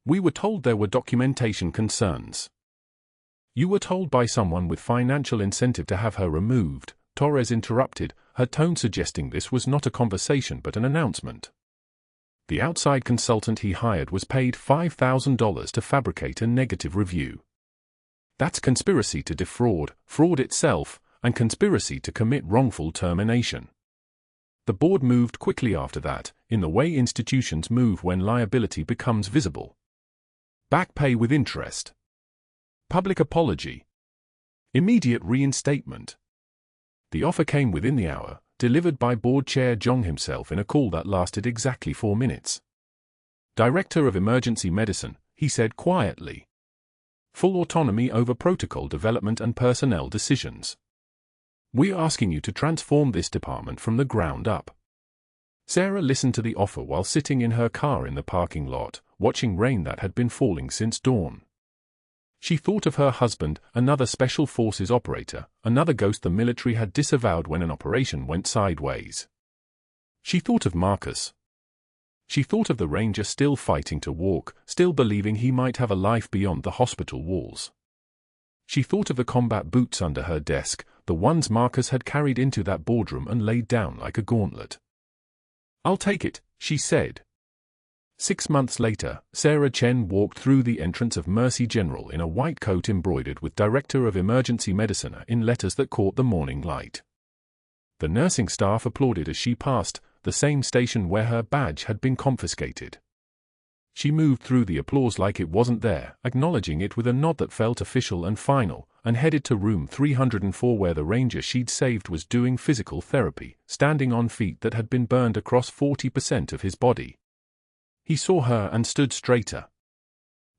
We were told there were documentation concerns. You were told by someone with financial incentive to have her removed, Torres interrupted, her tone suggesting this was not a conversation but an announcement. The outside consultant he hired was paid $5,000 to fabricate a negative review. That's conspiracy to defraud, fraud itself, and conspiracy to commit wrongful termination. The board moved quickly after that, in the way institutions move when liability becomes visible. Back pay with interest. Public apology. Immediate reinstatement. The offer came within the hour, delivered by board chair Zhong himself in a call that lasted exactly 4 minutes. Director of Emergency Medicine, he said quietly. Full autonomy over protocol development and personnel decisions. We're asking you to transform this department from the ground up. Sarah listened to the offer while sitting in her car in the parking lot, watching rain that had been falling since dawn. She thought of her husband, another special forces operator, another ghost the military had disavowed when an operation went sideways. She thought of Marcus. She thought of the ranger still fighting to walk, still believing he might have a life beyond the hospital walls. She thought of the combat boots under her desk, the ones Marcus had carried into that boardroom and laid down like a gauntlet. "I'll take it," she said. 6 months later, Sarah Chen walked through the entrance of Mercy General in a white coat embroidered with Director of Emergency Medicine in letters that caught the morning light. The nursing staff applauded as she passed, the same station where her badge had been confiscated. She moved through the applause like it wasn't there, acknowledging it with a nod that felt official and final, and headed to room 304 where the ranger she'd saved was doing physical therapy, standing on feet that had been burned across 40% of his body. He saw her and stood straighter.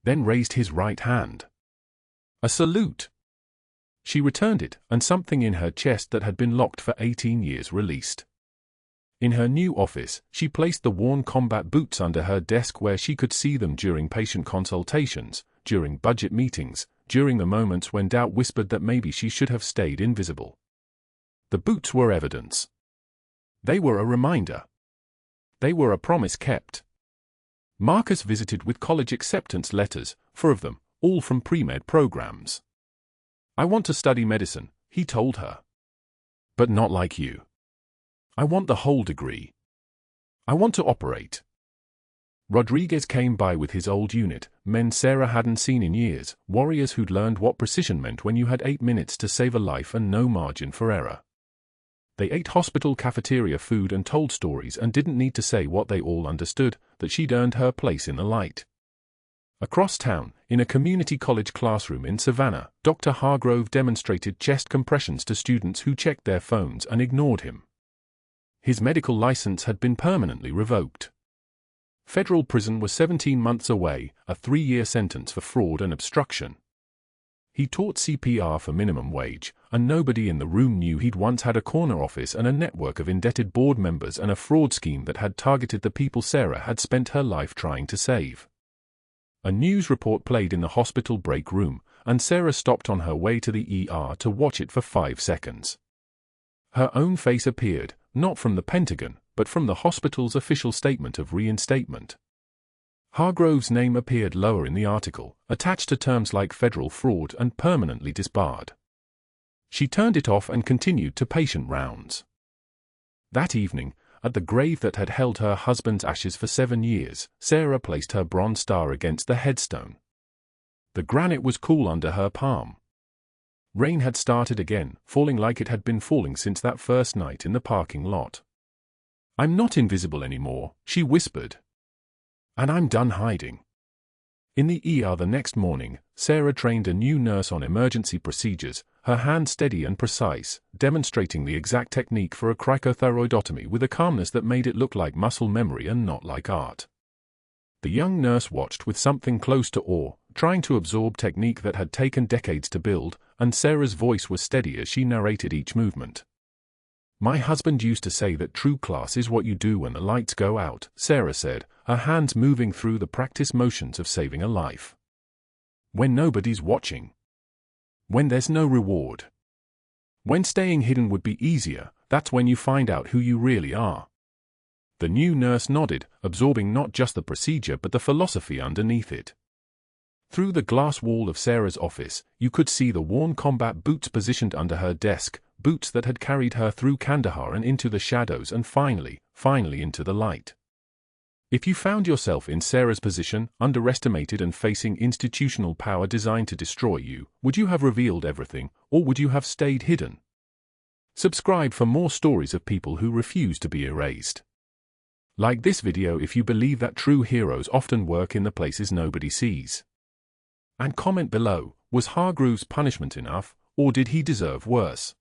Then raised his right hand. A salute. She returned it, and something in her chest that had been locked for 18 years released. In her new office, she placed the worn combat boots under her desk where she could see them during patient consultations, during budget meetings, during the moments when doubt whispered that maybe she should have stayed invisible. The boots were evidence. They were a reminder. They were a promise kept. Marcus visited with college acceptance letters, 4 of them, all from pre-med programs. "I want to study medicine," he told her. "But not like you. I want the whole degree. I want to operate." Rodriguez came by with his old unit, men Sarah hadn't seen in years, warriors who'd learned what precision meant when you had 8 minutes to save a life and no margin for error. They ate hospital cafeteria food and told stories and didn't need to say what they all understood, that she'd earned her place in the light. Across town, in a community college classroom in Savannah, Dr. Hargrove demonstrated chest compressions to students who checked their phones and ignored him. His medical license had been permanently revoked. Federal prison was 17 months away, a 3-year sentence for fraud and obstruction. He taught CPR for minimum wage, and nobody in the room knew he'd once had a corner office and a network of indebted board members and a fraud scheme that had targeted the people Sarah had spent her life trying to save. A news report played in the hospital break room, and Sarah stopped on her way to the ER to watch it for 5 seconds. Her own face appeared, not from the Pentagon, but from the hospital's official statement of reinstatement. Hargrove's name appeared lower in the article, attached to terms like federal fraud and permanently disbarred. She turned it off and continued to patient rounds. That evening, at the grave that had held her husband's ashes for 7 years, Sarah placed her bronze star against the headstone. The granite was cool under her palm. Rain had started again, falling like it had been falling since that first night in the parking lot. "I'm not invisible anymore," she whispered. "And I'm done hiding." In the ER the next morning, Sarah trained a new nurse on emergency procedures, her hand steady and precise, demonstrating the exact technique for a cricothyroidotomy with a calmness that made it look like muscle memory and not like art. The young nurse watched with something close to awe, trying to absorb technique that had taken decades to build, and Sarah's voice was steady as she narrated each movement. "My husband used to say that true class is what you do when the lights go out," Sarah said, her hands moving through the practice motions of saving a life. "When nobody's watching. When there's no reward. When staying hidden would be easier, that's when you find out who you really are." The new nurse nodded, absorbing not just the procedure but the philosophy underneath it. Through the glass wall of Sarah's office, you could see the worn combat boots positioned under her desk, boots that had carried her through Kandahar and into the shadows and finally into the light. If you found yourself in Sarah's position, underestimated and facing institutional power designed to destroy you, would you have revealed everything, or would you have stayed hidden? Subscribe for more stories of people who refuse to be erased. Like this video if you believe that true heroes often work in the places nobody sees. And comment below, was Hargrove's punishment enough, or did he deserve worse?